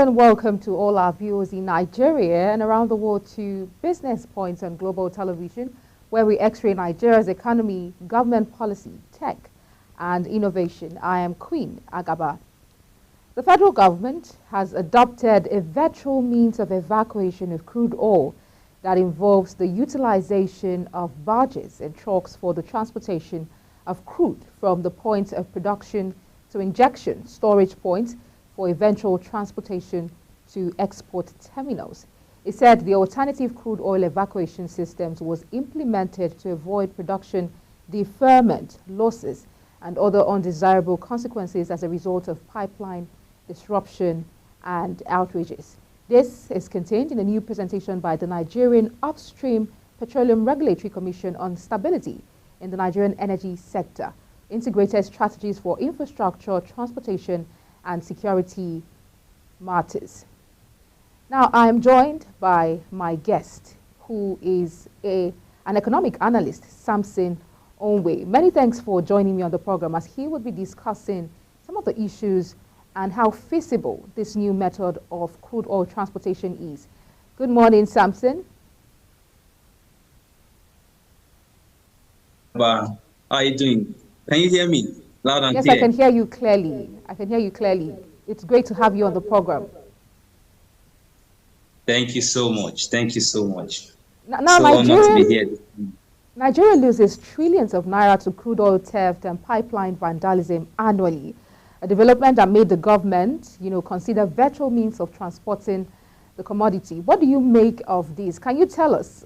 and welcome to all our viewers in Nigeria and around the world to Business Points on Global Television, where we x-ray Nigeria's economy, government policy, tech, and innovation. I am Queen Agaba. The federal government has adopted a virtual means of evacuation of crude oil that involves the utilization of barges and trucks for the transportation of crude from the point of production to injection storage points for eventual transportation to export terminals. It said the alternative crude oil evacuation systems was implemented to avoid production deferment, losses, and other undesirable consequences as a result of pipeline disruption and outrages. This is contained in a new presentation by the Nigerian Upstream Petroleum Regulatory Commission on stability in the Nigerian energy sector, integrated strategies for infrastructure, transportation, and security matters. Now, I am joined by my guest, who is an economic analyst, Samson Onwe. Many thanks for joining me on the program, as he will be discussing some of the issues and how feasible this new method of crude oil transportation is. Good morning, Samson. How are you doing? Can you hear me loud and yes, clear? Yes, I can hear you clearly. I can hear you clearly. It's great to have you on the program. Thank you so much. Thank you so much. Now, Nigeria loses trillions of naira to crude oil theft and pipeline vandalism annually, a development that made the government, consider virtual means of transporting the commodity. What do you make of this? Can you tell us?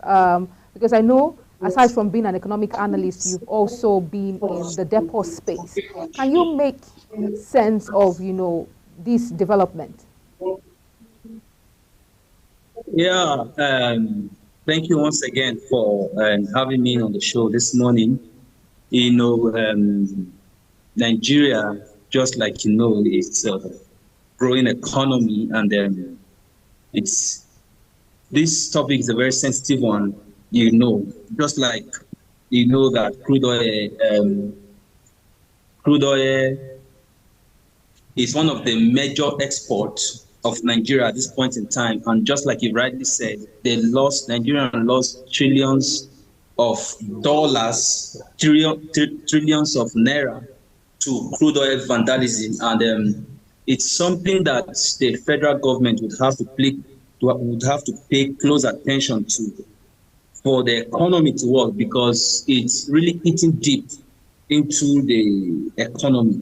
Because I know, aside from being an economic analyst, you've also been in the depot space. Can you make sense of, this development? Yeah, thank you once again for having me on the show this morning. Nigeria, just like it's a growing economy, and this topic is a very sensitive one. Just like that crude oil is one of the major exports of Nigeria at this point in time, and just like you rightly said, Nigeria lost trillions of dollars, trillions of naira to crude oil vandalism, and it's something that the federal government would have to pay close attention to for the economy to work, because it's really eating deep into the economy.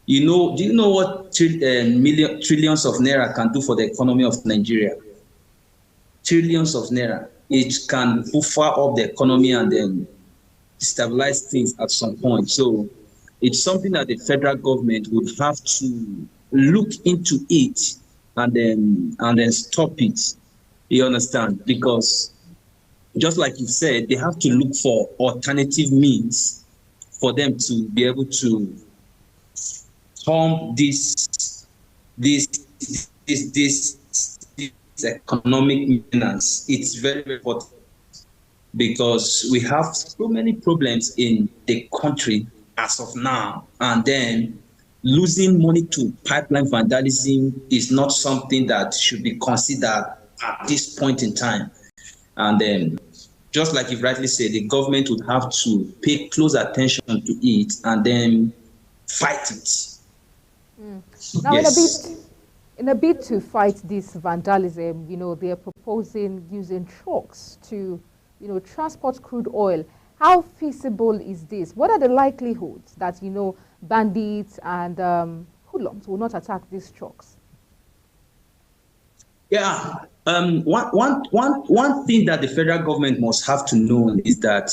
Do you know what trillions of naira can do for the economy of Nigeria? Trillions of naira. It can buffer up the economy and then stabilize things at some point. So it's something that the federal government would have to look into it and then stop it. You understand? Because just like you said, they have to look for alternative means for them to be able to form this economic maintenance. It's very, very important, because we have so many problems in the country as of now, and then losing money to pipeline vandalism is not something that should be considered at this point in time. And then, just like you rightly said, the government would have to pay close attention to it and then fight it. Now, yes. in a bid to fight this vandalism, they are proposing using trucks to, transport crude oil. How feasible is this? What are the likelihoods that, bandits and hoodlums will not attack these trucks? Yeah, one thing that the federal government must have to know is that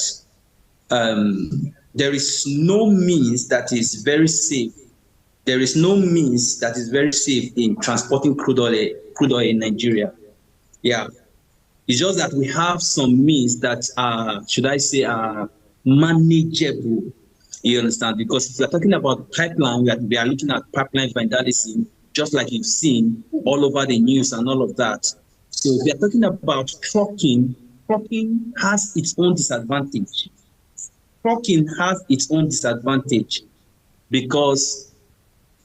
there is no means that is very safe. There is no means that is very safe in transporting crude oil in Nigeria. Yeah, it's just that we have some means that are manageable. You understand? Because if we're talking about pipeline, we are looking at pipeline vandalism, just like you've seen all over the news and all of that. So if we are talking about trucking has its own disadvantage. Trucking has its own disadvantage because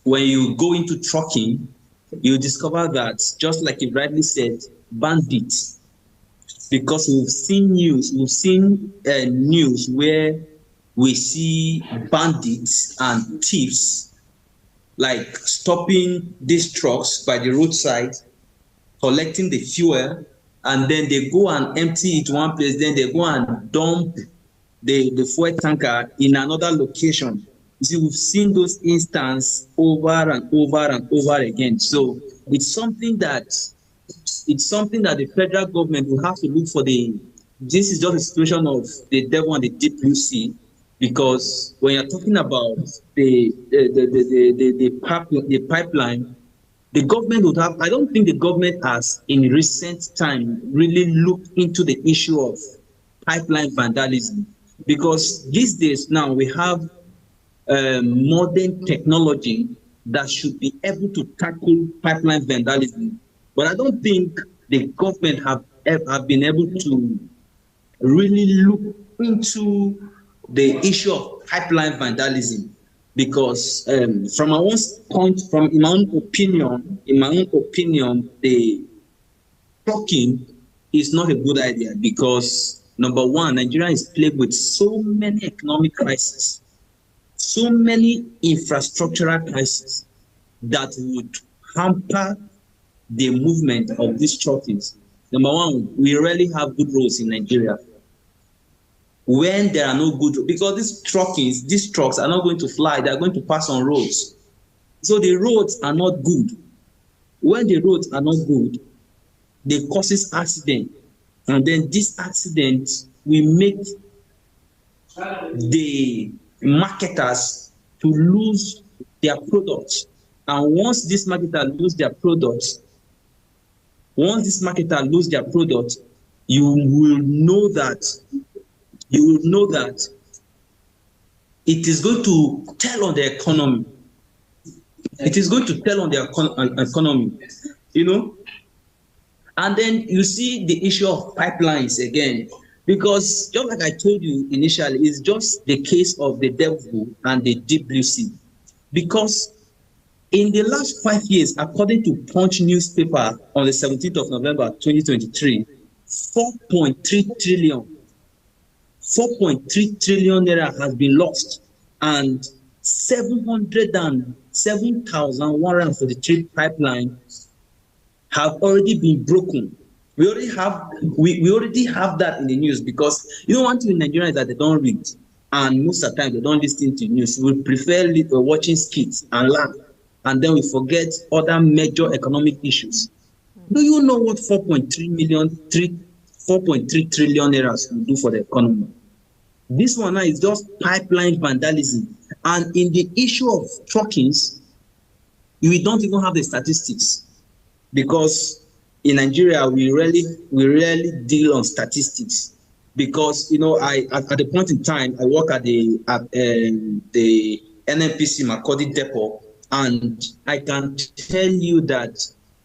when you go into trucking, you discover that, just like you rightly said, bandits, because we've seen news where we see bandits and thieves like stopping these trucks by the roadside, collecting the fuel, and then they go and empty it one place, then they go and dump the fuel tanker in another location. You see, we've seen those instances over and over and over again. So it's something that the federal government will have to look for. This is just a situation of the devil and the deep blue sea, because when you're talking about the pipeline, the government would have, I don't think the government has in recent time really looked into the issue of pipeline vandalism, because these days now we have modern technology that should be able to tackle pipeline vandalism. But I don't think the government have been able to really look into the issue of pipeline vandalism, because from my own opinion, the trucking is not a good idea, because number one, Nigeria is plagued with so many economic crises, so many infrastructural crises that would hamper the movement of these truckings. Number one, we rarely have good roads in Nigeria. When there are no good, because these trucks are not going to fly, they are going to pass on roads. So the roads are not good. When the roads are not good, they causes accident. And then this accident will make the marketers to lose their products. And once this marketer lose their products, you will know that it is going to tell on the economy. It is going to tell on the economy, you know. And then you see the issue of pipelines again, because just like I told you initially, it's just the case of the devil and the deep blue sea. Because in the last 5 years, according to Punch newspaper on the 17th of November 2023, 4.3 trillion naira has been lost, and 707,143 pipelines have already been broken. We already have that in the news, because you know one thing in Nigeria is that they don't read, and most of the time they don't listen to news. We prefer watching skits and laugh, and then we forget other major economic issues. Do you know what 4.3 trillion naira will do for the economy? This one now is just pipeline vandalism. And in the issue of truckings, we don't even have the statistics, because in Nigeria we rarely deal on statistics, because you know at the point in time I work at the NNPC Makurdi Depot, and I can tell you that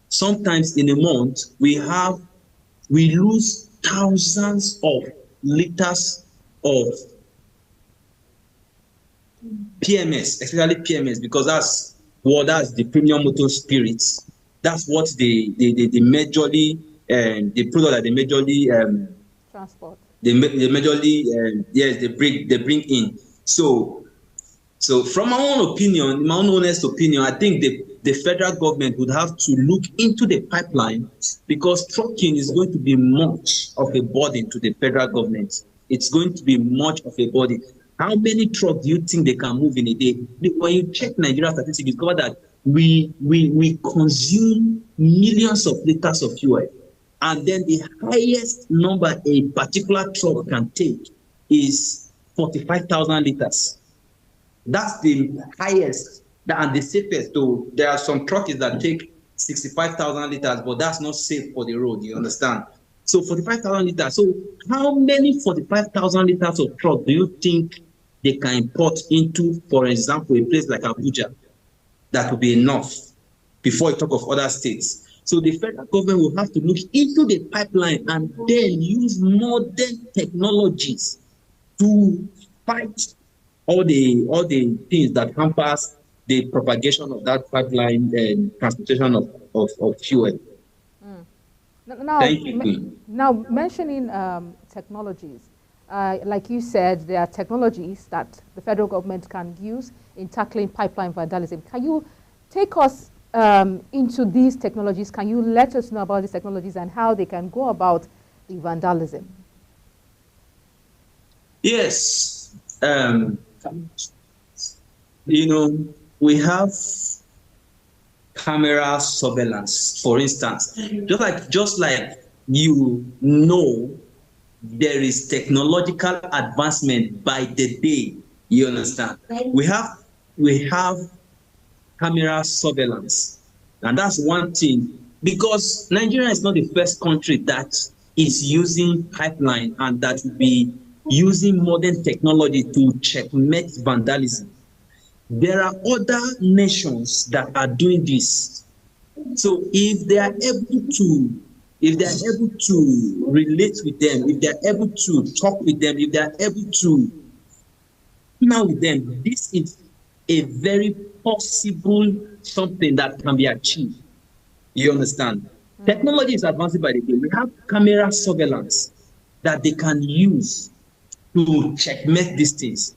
sometimes in a month we lose thousands of liters of PMS, especially PMS, because that's the premium motor spirits. That's what they majorly the product that they majorly transport. They majorly yes, they bring in. So from my own opinion, my own honest opinion, I think the federal government would have to look into the pipeline, because trucking is going to be much of a burden to the federal government. It's going to be much of a burden. How many trucks do you think they can move in a day? When you check Nigeria statistics, you discover that we consume millions of liters of fuel, and then the highest number a particular truck can take is 45,000 liters. That's the highest and the safest. Though there are some trucks that take 65,000 liters, but that's not safe for the road. You understand? So 45,000 liters. So how many 45,000 liters of truck do you think they can import into, for example, a place like Abuja? That will be enough before you talk of other states. So the federal government will have to look into the pipeline and then use modern technologies to fight all the things that hampers the propagation of that pipeline and transportation of fuel. Now, Thank you, Queen. now mentioning technologies, like you said, there are technologies that the federal government can use in tackling pipeline vandalism. Can you take us into these technologies? Can you let us know about these technologies and how they can go about the vandalism? Yes. You know, we have camera surveillance, for instance. Just like you know, there is technological advancement by the day. You understand? We have camera surveillance, and that's one thing, because Nigeria is not the first country that is using pipeline and that will be using modern technology to checkmate vandalism. There are other nations that are doing this. So if they are able to relate with them, if they are able to talk with them, if they are able to now with them, this is a very possible something that can be achieved. You understand? Technology is advancing by the day. We have camera surveillance that they can use to checkmate these things.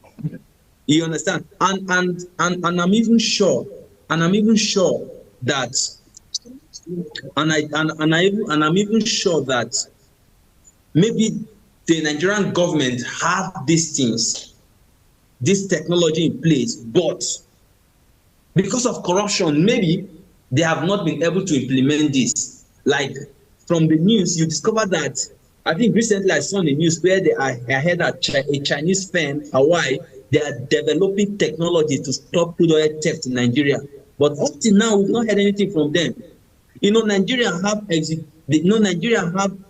You understand? And I'm even sure, I'm even sure that maybe the Nigerian government have these things, this technology in place, but because of corruption, maybe they have not been able to implement this. Like from the news, you discover that, I think recently I saw in the news where I heard that a Chinese firm, Hawaii, they are developing technology to stop crude oil theft in Nigeria. But up till now, we've not heard anything from them. You know, Nigeria have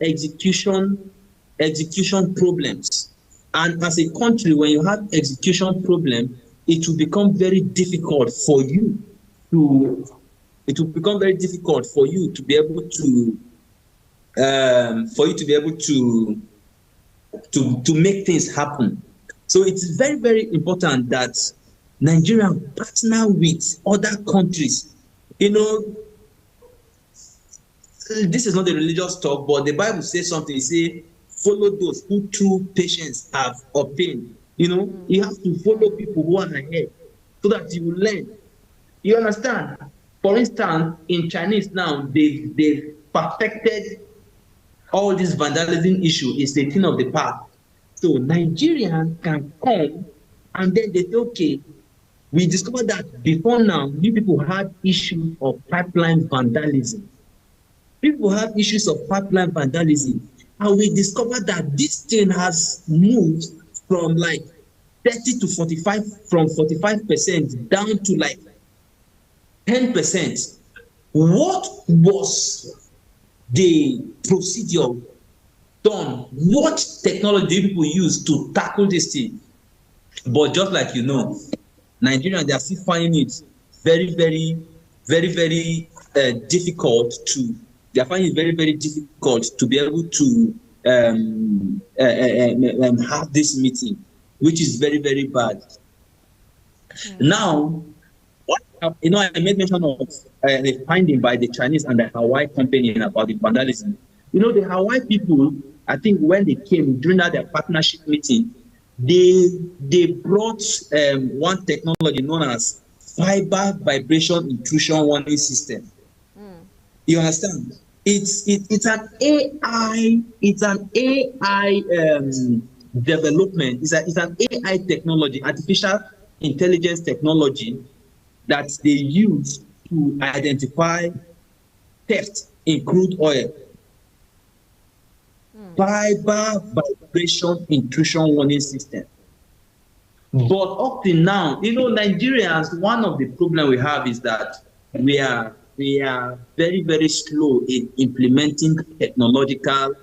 execution problems. And as a country, when you have execution problem, it will become very difficult for you to be able to make things happen. So it's very, very important that Nigeria partner with other countries. You know, this is not a religious talk, but the Bible says something. It says, follow those who through patience have obtained. You know, you have to follow people who are ahead so that you will learn. You understand? For instance, in Chinese now, they've perfected all this vandalism issue. Is a thing of the past. So Nigerians can come and then they say, okay, we discovered that before now, you people had issues of pipeline vandalism. People have issues of pipeline vandalism. And we discovered that this thing has moved from like 30 to 45, from 45% down to like 10%. What was the procedure done? What technology do people use to tackle this thing? But just like you know, Nigerians, they are still finding it very, very, very, very difficult to. They are finding it very, very difficult to be able to have this meeting, which is very, very bad. Now, you know, I made mention of a finding by the Chinese and the Hawaii company about the vandalism. You know, the Hawaii people, I think when they came during their partnership meeting, they brought one technology known as fiber vibration intrusion warning system. You understand? It's an AI development. It's an AI technology, artificial intelligence technology, that they use to identify theft in crude oil. Fiber vibration intrusion warning system. But up to now, you know, Nigerians, one of the problems we have is that we are very, very slow in implementing technological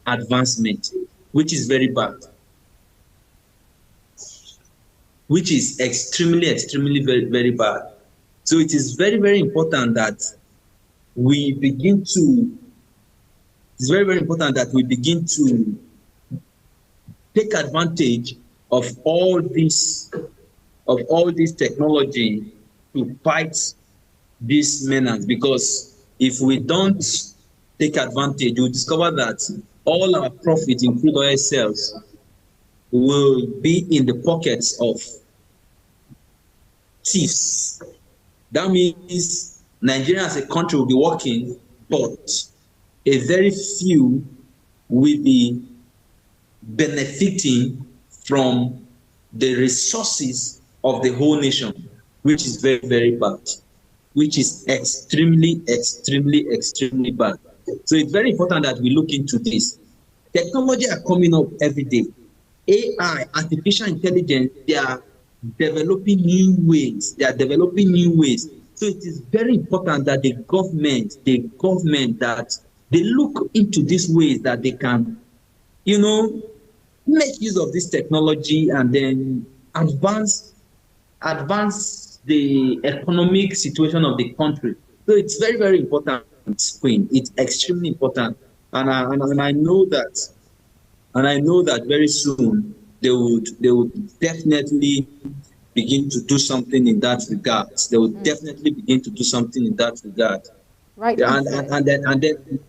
advancement, which is very bad. Which is extremely, very, very bad. So it is very, very important that we begin to, take advantage of all this technology to fight this menace, because if we don't take advantage, we'll discover that all our profits, including oil sales, will be in the pockets of thieves. That means Nigeria as a country will be working, but a very few will be benefiting from the resources of the whole nation, which is very, very bad, which is extremely, extremely, extremely bad. So it's very important that we look into this. Technology are coming up every day. AI, artificial intelligence, they are developing new ways. They are developing new ways. So it is very important that the government that they look into these ways that they can, make use of this technology and then advance the economic situation of the country. So it's very, very important, Queen. It's extremely important. And I know that very soon they would definitely begin to do something in that regard. They would definitely begin to do something in that regard. Right. And then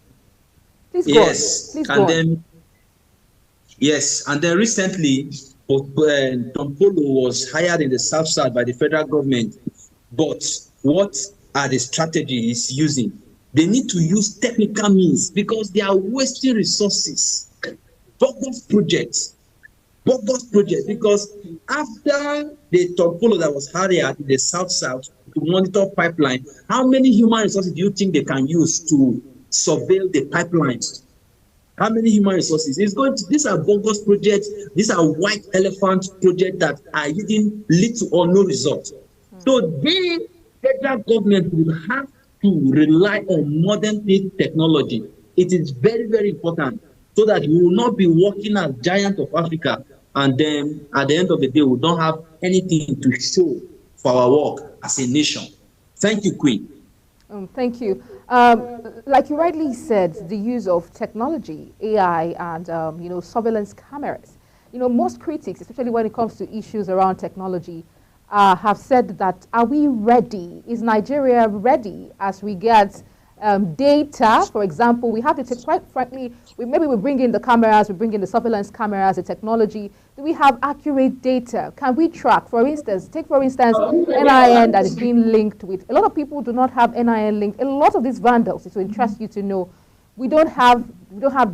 Please go yes, on. Please and go then on. yes, and then recently Tom Polo was hired in the South South by the federal government. But what are the strategies using? They need to use technical means because they are wasting resources. Bogus projects, because after the Tom Polo that was hired in the South South to monitor pipeline, how many human resources do you think they can use to surveil the pipelines? How many human resources? These are bogus projects. These are white elephant projects that are yielding little or no result. So the federal government will have to rely on modern technology. It is very, very important so that we will not be working as giant of Africa, and then at the end of the day, we don't have anything to show for our work as a nation. Thank you, Queen. Thank you. Like you rightly said, the use of technology, AI, and surveillance cameras. Most critics, especially when it comes to issues around technology, have said that, are we ready? Is Nigeria ready as regards data? For example, we have to take, quite frankly, maybe we bring in the cameras, we bring in the surveillance cameras, the technology. Do we have accurate data? Can we track? For instance, NIN that is being linked with. A lot of people do not have NIN linked. A lot of these vandals, it will interest you to know, we don't have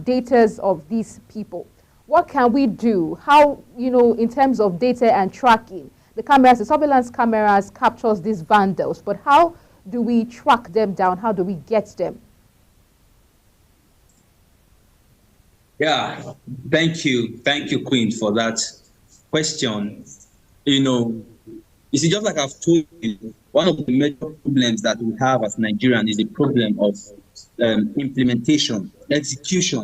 data of these people. What can we do? How, in terms of data and tracking? The cameras, the surveillance cameras captures these vandals, but how do we track them down? How do we get them? Yeah, thank you, Queen, for that question. You see, just like I've told you, one of the major problems that we have as Nigerians is the problem of execution.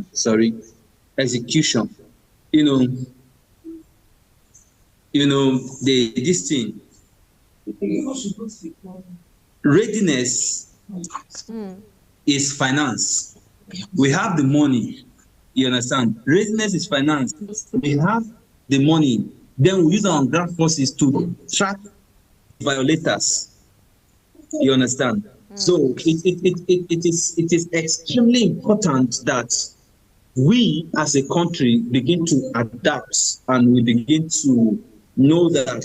This thing. Readiness is finance. We have the money. You understand? Readiness is finance. We have the money. Then we use our ground forces to track violators. You understand? So it is extremely important that we as a country begin to adapt, and we begin to know that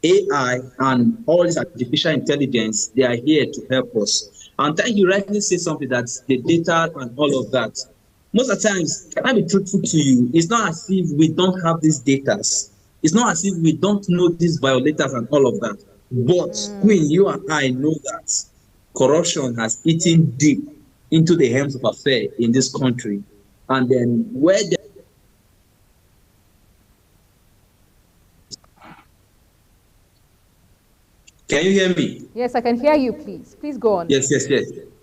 AI and all this artificial intelligence, they are here to help us. And thank you rightly say something, that the data and all of that. Most of the times, can I be truthful to you, it's not as if we don't have these data. It's not as if we don't know these violators and all of that. But Queen, you and I know that corruption has eaten deep into the hands of affairs in this country. And then where Can you hear me? Yes, I can hear you, please. Please go on. Yes.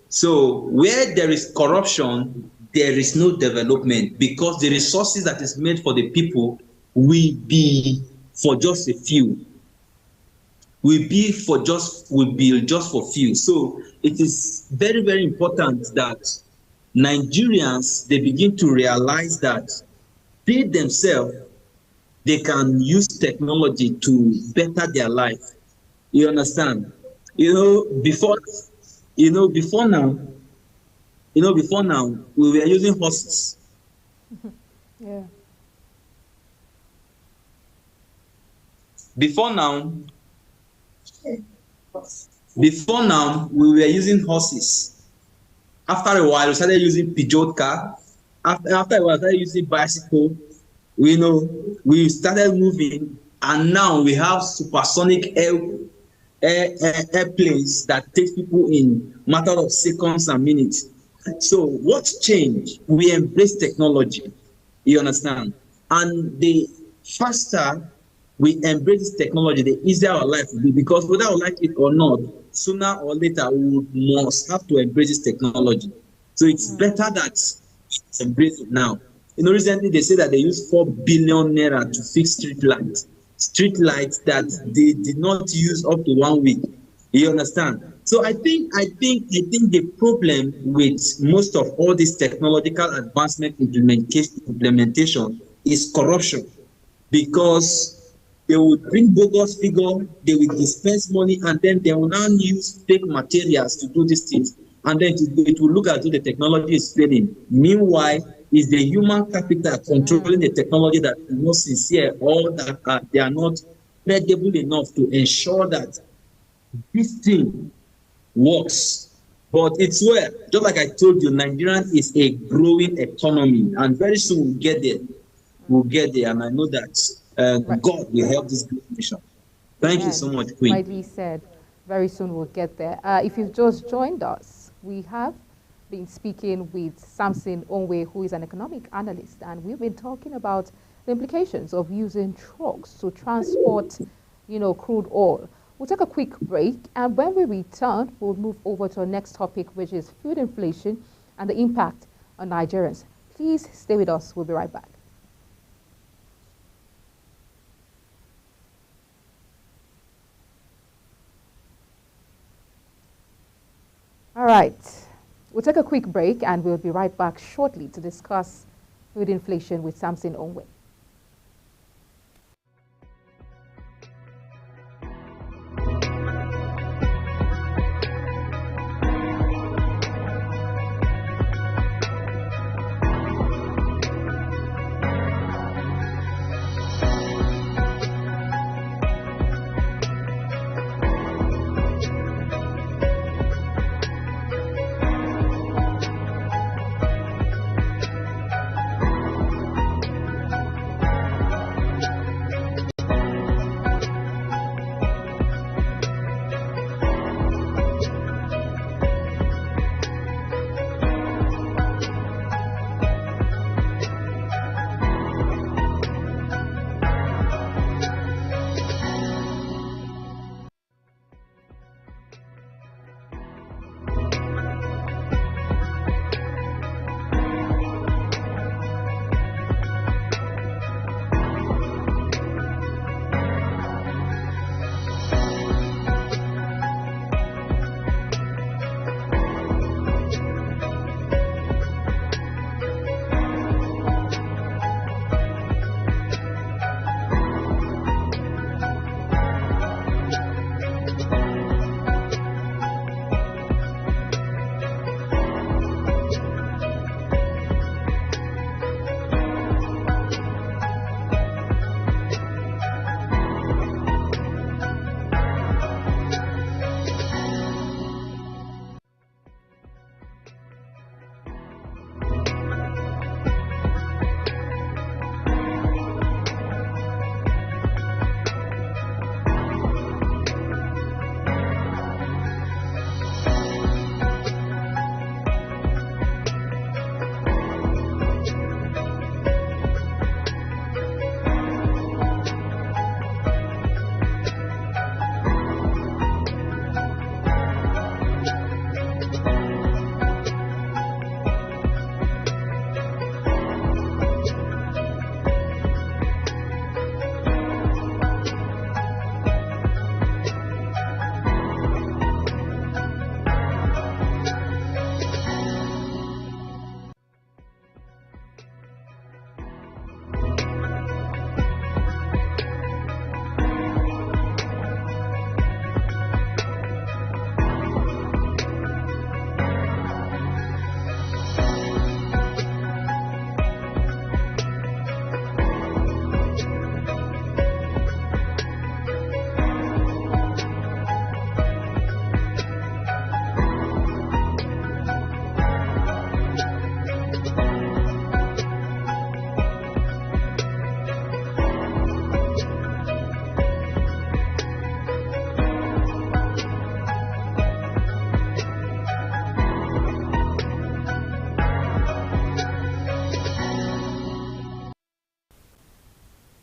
So where there is corruption, there is no development, because the resources that is made for the people will be for just a few. Will be just for few. So it is very, very important that Nigerians, they begin to realize that they themselves, they can use technology to better their life. You understand? You know, before now, before now, we were using horses. Yeah. Before now, before now, we were using horses. After a while, we started using Peugeot car. After a while, we started using bicycle. We started moving, and now we have supersonic airplanes that takes people in matter of seconds and minutes. So what's changed? We embrace technology. You understand? And the faster we embrace this technology, the easier our life will be. Because whether we like it or not, sooner or later we must have to embrace this technology. So it's better that we embrace it now. Recently they say that they use 4 billion naira to fix street lights that they did not use up to 1 week. You understand? So I think the problem with most of all this technological advancement implementation is corruption, because they will bring bogus figure, they will dispense money, and then they will now use fake materials to do these things, and then it will look as though the technology is failing. Meanwhile, is the human capital controlling the technology that is not sincere, or that they are not credible enough to ensure that this thing works. But it's where, just like I told you, Nigeria is a growing economy, and very soon we'll get there. We'll get there, and I know that Right. God will help this great nation. Thank you so Amen. much, Queen. Rightly said. Very soon we'll get there. If you've just joined us, we have been speaking with Samson Onwe, who is an economic analyst, and we've been talking about the implications of using trucks to transport, crude oil. We'll take a quick break, and when we return, we'll move over to our next topic, which is food inflation and the impact on Nigerians. Please stay with us. We'll be right back. All right. We'll take a quick break, and we'll be right back shortly to discuss food inflation with Samson Onwe.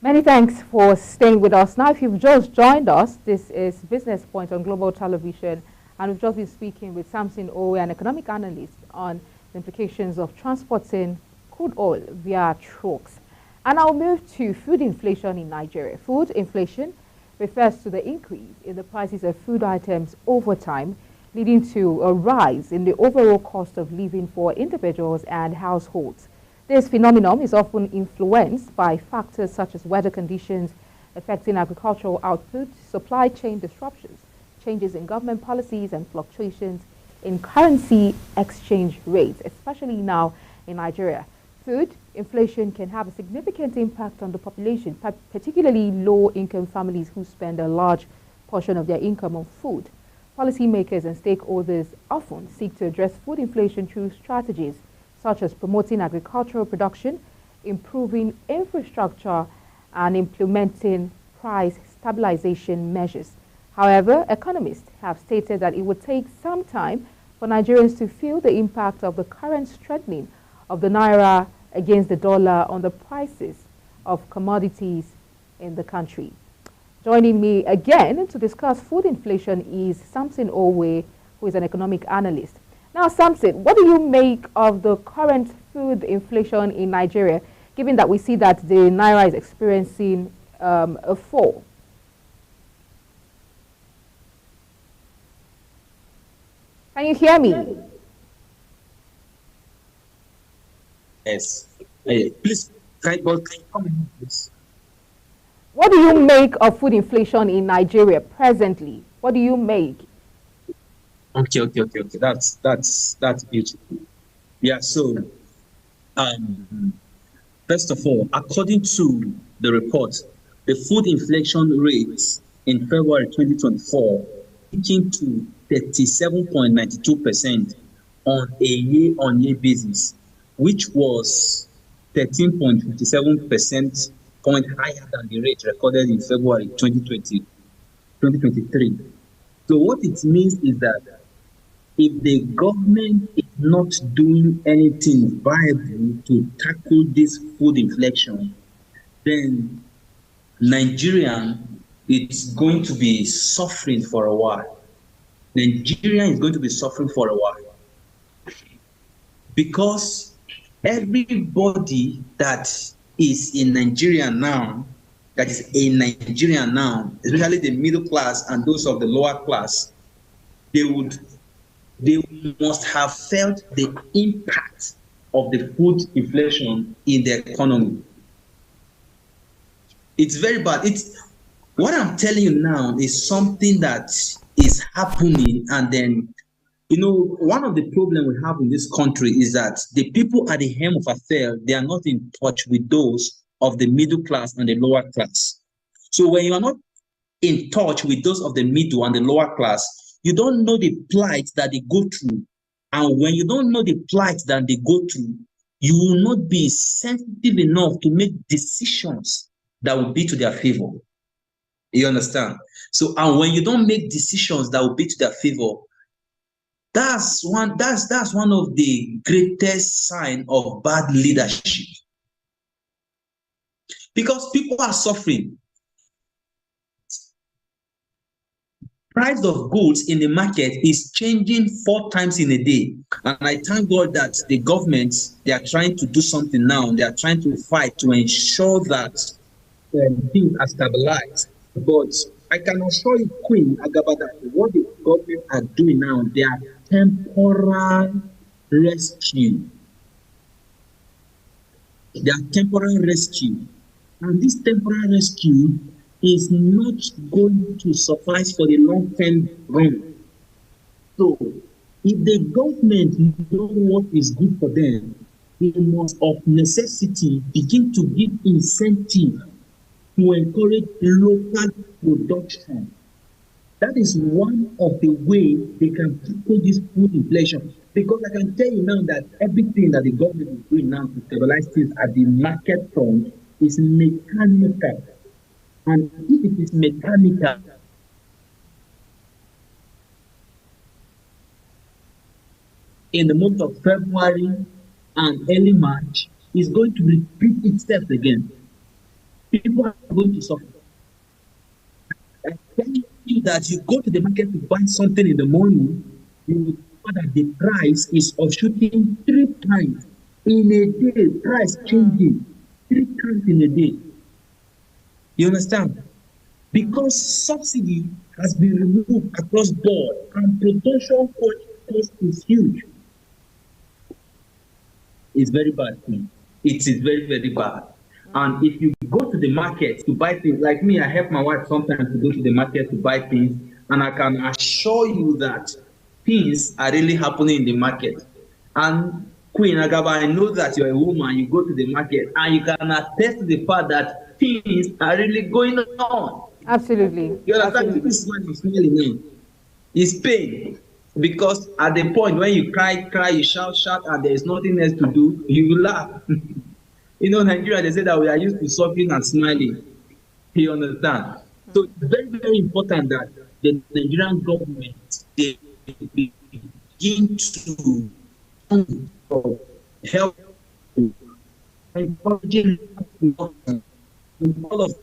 Many thanks for staying with us. Now, if you've just joined us, this is Business Point on Global Television, and we've just been speaking with Samson Owe, an economic analyst, on the implications of transporting crude oil via trucks. And I'll move to food inflation in Nigeria. Food inflation refers to the increase in the prices of food items over time, leading to a rise in the overall cost of living for individuals and households. This phenomenon is often influenced by factors such as weather conditions affecting agricultural output, supply chain disruptions, changes in government policies, and fluctuations in currency exchange rates, especially now in Nigeria. Food inflation can have a significant impact on the population, particularly low-income families who spend a large portion of their income on food. Policymakers and stakeholders often seek to address food inflation through strategies such as promoting agricultural production, improving infrastructure, and implementing price stabilization measures. However, economists have stated that it would take some time for Nigerians to feel the impact of the current strengthening of the naira against the dollar on the prices of commodities in the country. Joining me again to discuss food inflation is Samson Owe, who is an economic analyst. Now, Samson, what do you make of the current food inflation in Nigeria, given that we see that the naira is experiencing a fall? Can you hear me? Yes. Please, can you come in, please? What do you make of food inflation in Nigeria presently? What do you make? Okay. That's beautiful. Yeah. So, first of all, according to the report, the food inflation rate in February 2024 peaking to 37.92% on a year-on-year basis, which was 13.57% point higher than the rate recorded in February 2023. So what it means is that if the government is not doing anything viable to tackle this food inflation, then Nigeria is going to be suffering for a while. Nigeria is going to be suffering for a while because everybody that is in Nigeria now, especially the middle class and those of the lower class, they must have felt the impact of the food inflation in the economy. It's very bad. What I'm telling you now is something that is happening, and then, one of the problems we have in this country is that the people at the helm of affairs, they are not in touch with those of the middle class and the lower class. So when you are not in touch with those of the middle and the lower class, you don't know the plight that they go through. And when you don't know the plight that they go through, you will not be sensitive enough to make decisions that will be to their favor. You understand? So, and when you don't make decisions that will be to their favor, that's one of the greatest signs of bad leadership. Because people are suffering. Price of goods in the market is changing 4 times in a day. And I thank God that the government, they are trying to do something now. They are trying to fight to ensure that things are stabilized. But I can assure you, Queen Agaba, that what the government are doing now, they are temporary rescue. They are temporary rescue. And this temporary rescue is not going to suffice for the long-term run. So, if the government knows what is good for them, they must of necessity begin to give incentive to encourage local production. That is one of the ways they can tackle this food inflation. Because I can tell you now that everything that the government is doing now to stabilize things at the market front is mechanical. And if it is mechanical, in the month of February and early March, it's going to repeat itself again. People are going to suffer. I tell you that you go to the market to buy something in the morning, you will find that the price is shooting 3 times in a day. Price changing 3 times in a day. You understand? Because subsidy has been removed across board and production cost is huge. It's very bad. It is very, very bad. And if you go to the market to buy things, like me, I help my wife sometimes to go to the market to buy things, and I can assure you that things are really happening in the market. And Queen Agaba, I know that you're a woman, you go to the market, and you can attest to the fact that things are really going on. Absolutely. You understand? Absolutely. This is what is smiling now. It's pain. Because at the point when you cry, you shout, and there is nothing else to do, you will laugh. You know, Nigeria, they say that we are used to suffering and smiling. You understand? So it's very, very important that the Nigerian government, they begin to help encouraging all of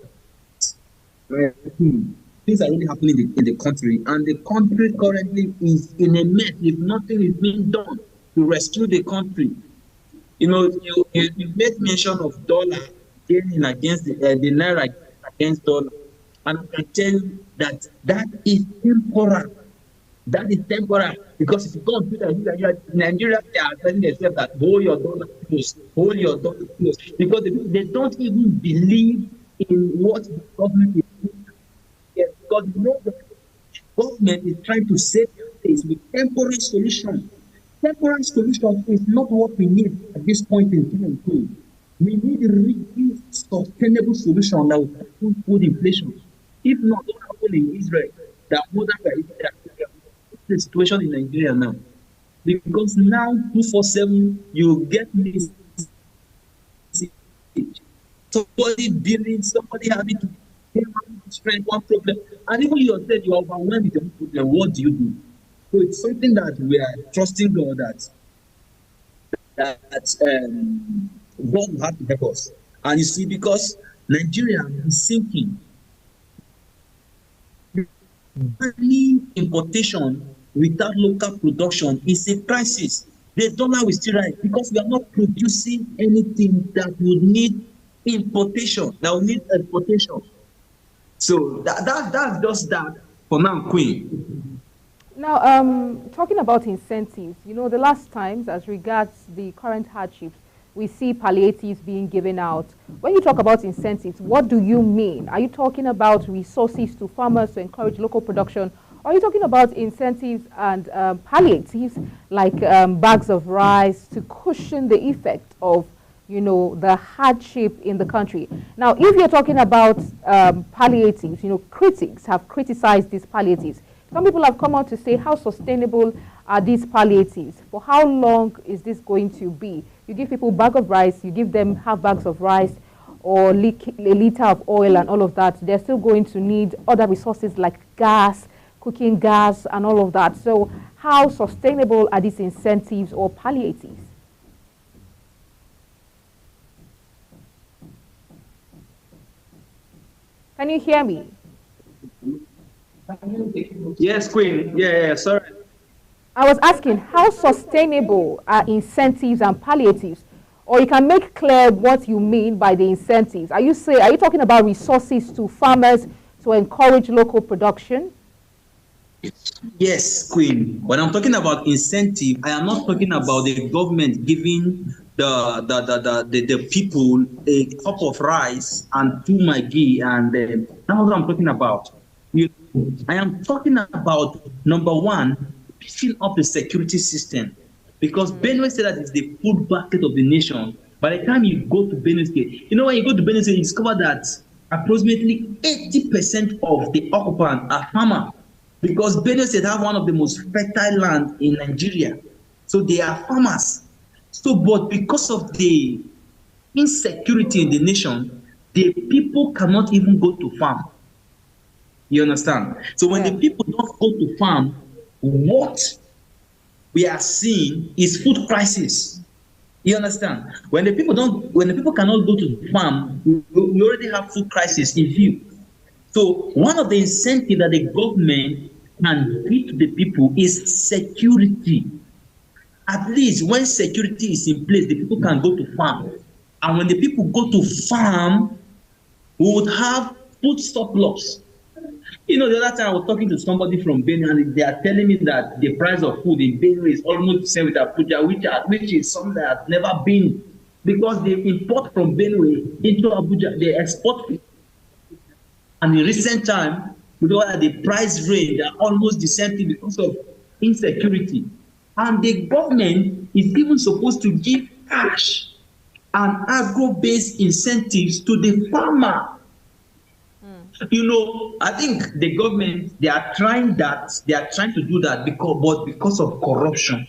things are really happening in the country, and the country currently is in a mess if nothing is being done to rescue the country. You know, you made mention of dollar gaining against the naira against dollar, and I can tell you that that is temporal. That is temporal, because if you go to Nigeria, they are telling themselves that hold your dollar close, because they don't even believe in what the government is doing. Yes, because you know the government is trying to save face with temporary solution. Temporary solution is not what we need at this point in time. We need a really sustainable solution that will tackle food inflation. If not, what happened in Israel, that more than the situation in Nigeria now. Because now 247, you get this somebody billing, somebody having to pay one problem, and even yourself, you are overwhelmed with your problem. What do you do? So it's something that we are trusting God that God will have to help us. And you see, because Nigeria is sinking, any importation without local production is a crisis. The dollar will still rise because we are not producing anything that would need importation, that will need exportation. So that's just that for now, Queen. Now, talking about incentives, you know, the last times, as regards the current hardships, we see palliatives being given out. When you talk about incentives, what do you mean? Are you talking about resources to farmers to encourage local production? Or are you talking about incentives and palliatives like bags of rice to cushion the effect of, you know, the hardship in the country? Now, if you're talking about palliatives, you know, critics have criticized these palliatives. Some people have come out to say, how sustainable are these palliatives? For how long is this going to be? You give people a bag of rice, you give them half bags of rice or a liter of oil and all of that. They're still going to need other resources like gas, cooking gas and all of that. So how sustainable are these incentives or palliatives? Can you hear me? Yes, Queen. Yeah, sorry. I was asking, how sustainable are incentives and palliatives? Or you can make clear what you mean by the incentives. Are you talking about resources to farmers to encourage local production? Yes, Queen. When I'm talking about incentive, I am not talking about the government giving the people a cup of rice and 2 Maggi, and that's what I'm talking about. I am talking about, number one, beefing up the security system, because Benue State, that is the food basket of the nation. By the time you go to Benue State, you know, when you go to Benue State, you discover that approximately 80% of the occupants are farmers, because Benue State have one of the most fertile land in Nigeria. So they are farmers. So, but because of the insecurity in the nation, the people cannot even go to farm. You understand? So when the people don't go to farm, what we are seeing is food crisis. You understand? When the people cannot go to the farm, we already have food crisis in view. So one of the incentives that the government can give to the people is security. At least when security is in place, the people can go to farm. And when the people go to farm, we would have food surplus. You know, the other time I was talking to somebody from Benue, and they are telling me that the price of food in Benue is almost the same with Abuja, which is something that has never been, because they import from Benue into Abuja, they export. And in recent time, we know that the price range are almost the same thing because of insecurity. And the government is even supposed to give cash and agro-based incentives to the farmer. You know, I think the government, they are trying to do that because of corruption.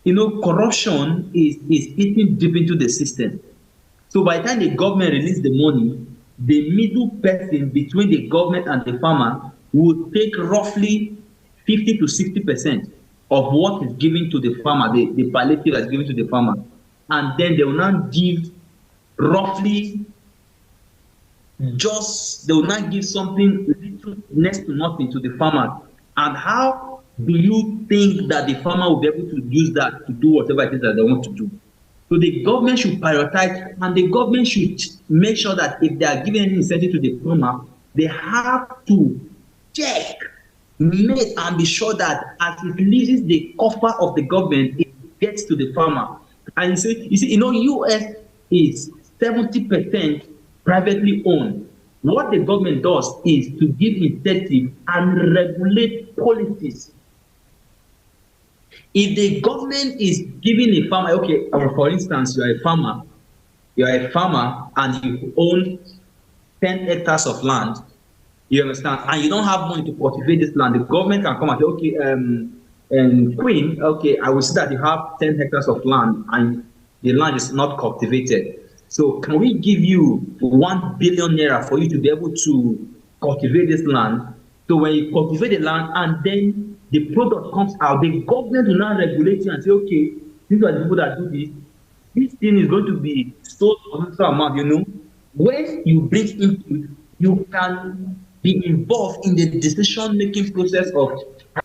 You know, corruption is eating deep into the system. So by the time the government release the money, the middle person between the government and the farmer will take roughly 50 to 60% of what is given to the farmer, the palliative that's given to the farmer. And then they will not give roughly they will not give something little, next to nothing to the farmer. And how do you think that the farmer will be able to use that to do whatever it is that they want to do? So the government should prioritize, and the government should make sure that if they are giving any incentive to the farmer, they have to check, make, and be sure that as it leaves the coffer of the government, it gets to the farmer. And you see, US is 70% privately owned. What the government does is to give incentive and regulate policies. If the government is giving a farmer, okay, or for instance, you are a farmer and you own 10 hectares of land, you understand, and you don't have money to cultivate this land, the government can come and say, okay, Queen, okay, I will see that you have 10 hectares of land and the land is not cultivated. So can we give you 1 billion naira for you to be able to cultivate this land? So when you cultivate the land and then the product comes out, the government will now regulate you and say, okay, these are the people that do this. This thing is going to be sold for a certain amount, you know. When you bring input, you can be involved in the decision-making process of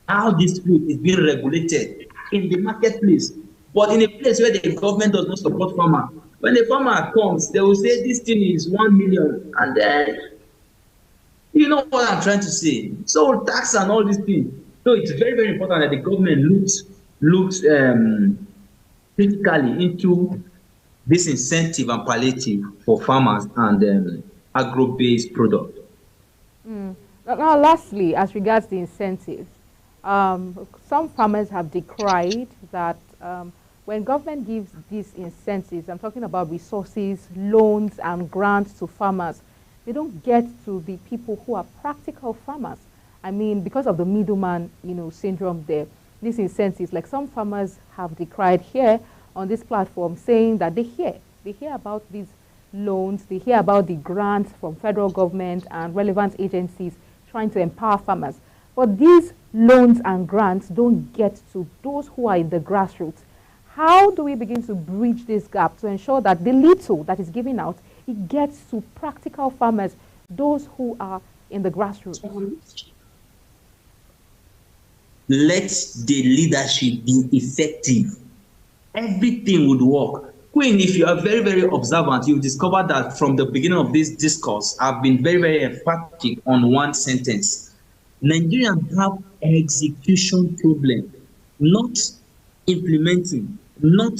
how this food is being regulated in the marketplace. But in a place where the government does not support farmer, when the farmer comes, they will say this thing is 1 million, and then you know what I'm trying to say. So tax and all these things. So it's very, very important that the government looks critically into this incentive and palliative for farmers and agro-based product. Now, lastly, as regards the incentives, some farmers have decried that when government gives these incentives, I'm talking about resources, loans, and grants to farmers, they don't get to the people who are practical farmers. I mean, because of the middleman, syndrome there, these incentives, like some farmers have decried here on this platform, saying that they hear about these loans, they hear about the grants from federal government and relevant agencies trying to empower farmers. But these loans and grants don't get to those who are in the grassroots. How do we begin to bridge this gap to ensure that the little that is given out, it gets to practical farmers, those who are in the grassroots? Let the leadership be effective. Everything would work. Queen, if you are very, very observant, you'll discover that from the beginning of this discourse, I've been very, very emphatic on one sentence. Nigerians have execution problem, not implementing, not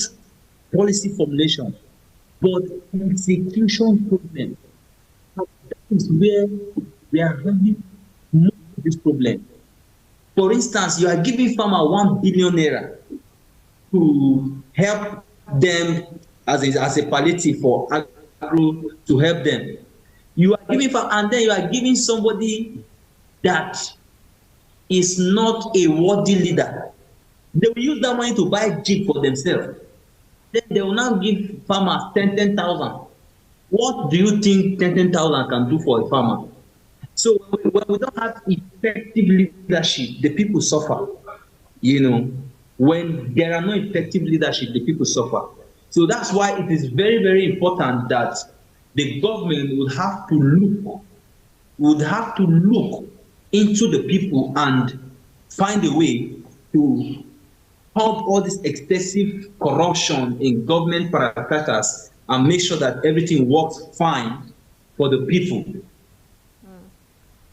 policy formulation, but execution problem. That is where we are having most of this problem. For instance, you are giving farmer 1 billion naira to help them as a palliative for agro to help them. You are giving, and then you are giving somebody that is not a worthy leader. They will use that money to buy jeep for themselves. Then they will now give farmers 10,000. What do you think 10,000 can do for a farmer? So when we don't have effective leadership, the people suffer. When there are no effective leadership, the people suffer. So that's why it is very, very important that the government would have to look into the people and find a way to halt all this excessive corruption in government parastatals and make sure that everything works fine for the people.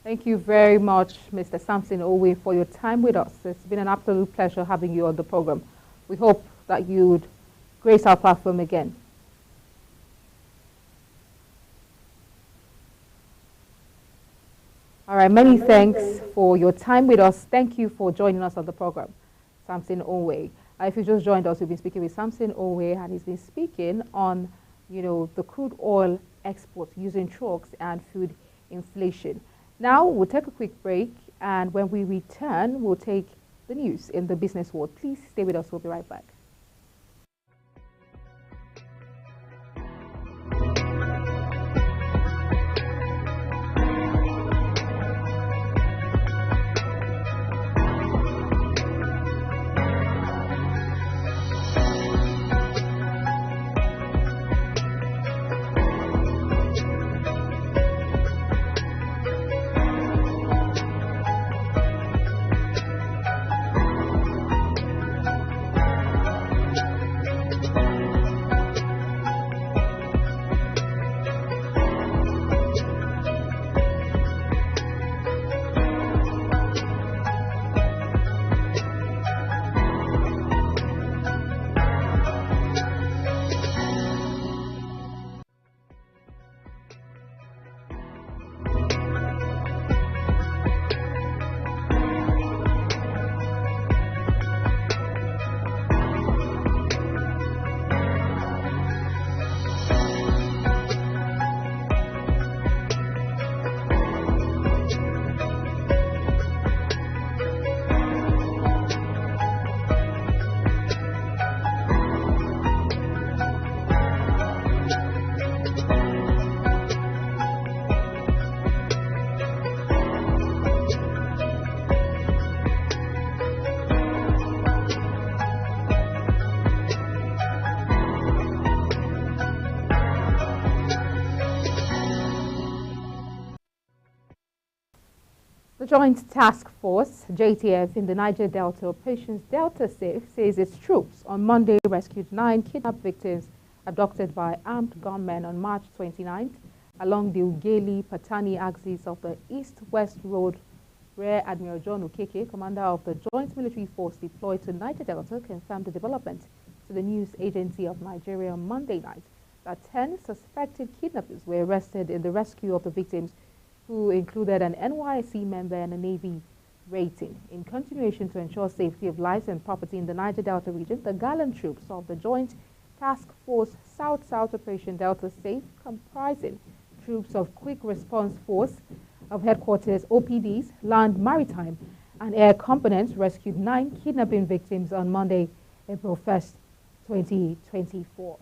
Thank you very much, Mr. Samson Owe, for your time with us. It's been an absolute pleasure having you on the program. We hope that you would grace our platform again. All right, many thanks for your time with us. Thank you for joining us on the program, Samson Owe. If you just joined us, we've been speaking with Samson Owe, and he's been speaking on, the crude oil export using trucks and food inflation. Now, we'll take a quick break, and when we return, we'll take the news in the business world. Please stay with us. We'll be right back. The Joint Task Force, JTF, in the Niger Delta Operations Delta Safe says its troops on Monday rescued 9 kidnapped victims abducted by armed gunmen on March 29th along the Ughelli-Patani axis of the East-West Road. Rear Admiral John Okeke, commander of the Joint Military Force deployed to Niger Delta, confirmed the development to the news agency of Nigeria on Monday night that 10 suspected kidnappers were arrested in the rescue of the victims, who included an NYSC member and a Navy rating. In continuation to ensure safety of lives and property in the Niger Delta region, the gallant troops of the Joint Task Force South-South Operation Delta Safe, comprising troops of Quick Response Force of Headquarters, OPDs, Land, Maritime, and Air Components, rescued 9 kidnapping victims on Monday, April 1st, 2024.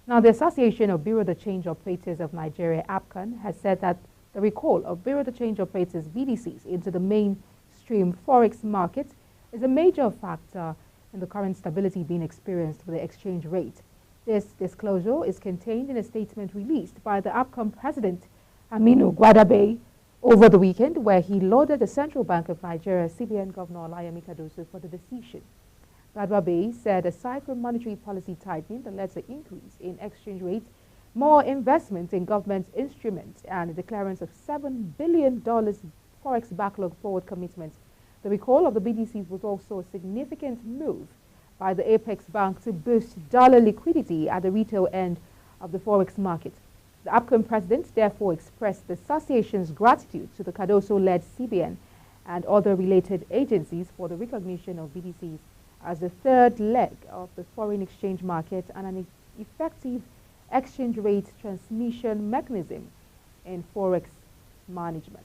Now, the Association of Bureau de Change Operators of Nigeria, APCON, has said that the recall of Bureau de Change Operators, BDCs, into the mainstream forex market is a major factor in the current stability being experienced with the exchange rate. This disclosure is contained in a statement released by the APCON president, Aminu Gwadabe, over the weekend, where he lauded the Central Bank of Nigeria, CBN Governor Olayemi Cardoso, for the decision. Gwadabe said aside from monetary policy tightening that led to increase in exchange rates, more investment in government instruments, and the declarance of $7 billion forex backlog forward commitments, the recall of the BDCs was also a significant move by the Apex Bank to boost dollar liquidity at the retail end of the forex market. The APCON president therefore expressed the association's gratitude to the Cardoso-led CBN and other related agencies for the recognition of BDCs as the third leg of the foreign exchange market and an effective exchange rate transmission mechanism in forex management.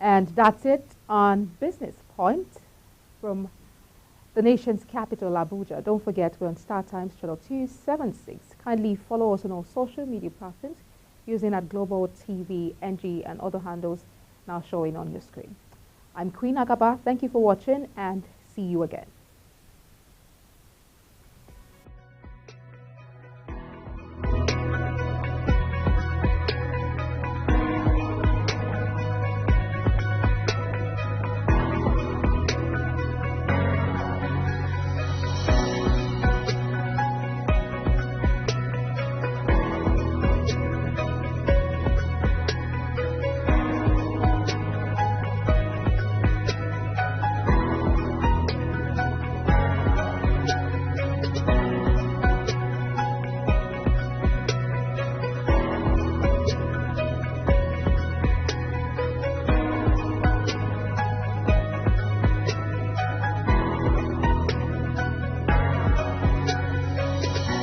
And that's it on Business Point from the nation's capital, Abuja. Don't forget, we're on StarTimes channel 276. Kindly follow us on all social media platforms using @Global TV, NG, and other handles now showing on your screen. I'm Queen Agaba. Thank you for watching, and see you again.